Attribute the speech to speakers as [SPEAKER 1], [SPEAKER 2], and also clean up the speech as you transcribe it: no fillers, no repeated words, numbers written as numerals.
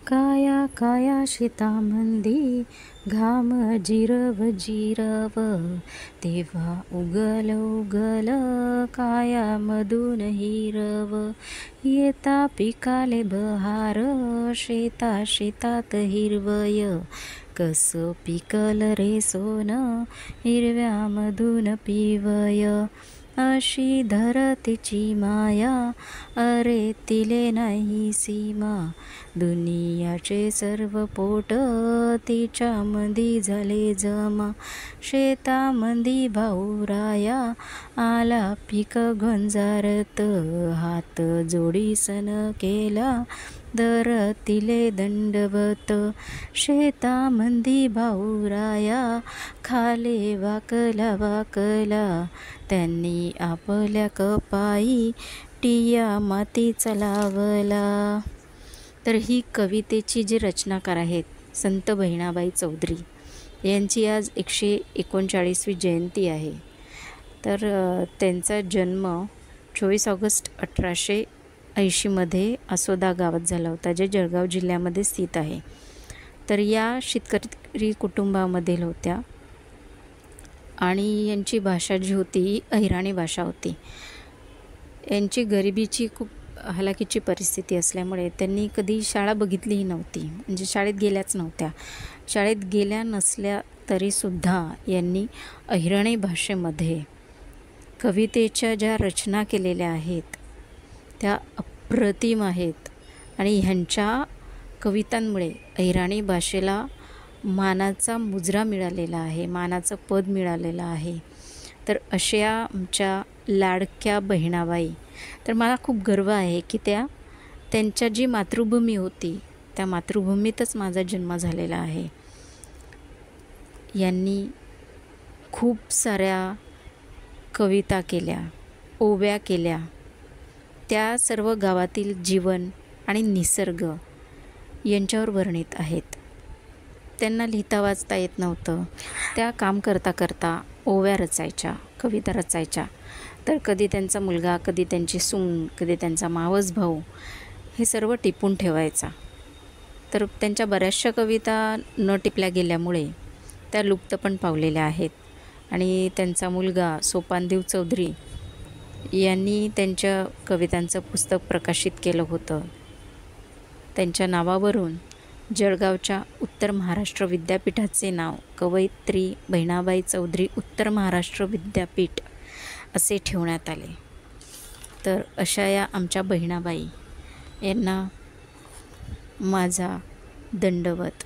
[SPEAKER 1] काया काया शेतामंदी घाम जिरव जिरव, तेव्हा उगल उगल कायामधून हिरव. येता पिकाले बहार, शेता शेतात हिरवय, कसं पिकल रे सोन हिरव्यामधून पिवय. अशी धरतीची माया, अरे तिले नाही सीमा, दुनियाचे सर्व पोट तिच्यामंदी झाले जमा. शेतामंदी भाऊराया आला पीक गंजारत, हात जोडीसन केला धरतीले दंडवत. शेतामंदी भाऊराया खाले वाकला वाकला, त्यांनी आपल्या कपाई टिया मातीचा लावला. तर ही कवितेची जी रचनाकार आहेत संत बहिणाबाई चौधरी यांची आज 139वी जयंती आहे. तर त्यांचा जन्म 24 ऑगस्ट 1880 आसोदा गावात झाला होता, जे जळगाव जिल्ह्यामध्ये स्थित आहे. तर या शेतकरी कुटुंबामधील होत्या आणि यांची भाषा जी होती ही अहिराणी भाषा होती. यांची गरिबीची खूप हलाखीची परिस्थिती असल्यामुळे त्यांनी कधी शाळा बघितलीही नव्हती, म्हणजे शाळेत गेल्याच नव्हत्या. शाळेत गेल्या नसल्या तरीसुद्धा यांनी अहिराणी भाषेमध्ये कवितेच्या ज्या रचना केलेल्या आहेत त्या अप्रतिम आहेत. आणि ह्यांच्या कवितांमुळे अहिराणी भाषेला मानाचा मुजरा मिळालेला आहे, मानाचं पद मिळालेलं आहे. तर अशा आमच्या लाडक्या बहिणाबाई, तर मला खूप गर्व आहे की त्यांच्या जी मातृभूमी होती त्या मातृभूमीतच माझा जन्म झालेला आहे. यांनी खूप साऱ्या कविता केल्या, ओव्या केल्या. त्या सर्व गावातील जीवन आणि निसर्ग यांच्यावर वर्णित आहेत. त्यांना लिहिता वाचता येत नव्हतं, त्या काम करता करता ओव्या रचायच्या, कविता रचायच्या. तर कधी त्यांचा मुलगा, कधी त्यांची सून, कधी त्यांचा मावस भाऊ हे सर्व टिपून ठेवायचा. तर त्यांच्या बऱ्याचशा कविता न टिपल्या गेल्यामुळे त्या लुप्त पण पावलेल्या आहेत. आणि त्यांचा मुलगा सोपानदेव चौधरी यांनी त्यांच्या कवितांचं पुस्तक प्रकाशित केलं होतं. त्यांच्या नावावरून जळगावच्या उत्तर महाराष्ट्र विद्यापीठाचे नाव कवयित्री बहिणाबाई चौधरी उत्तर महाराष्ट्र विद्यापीठ असे ठेवण्यात आले. तर अशा या आमच्या बहिणाबाई यांना माझा दंडवत.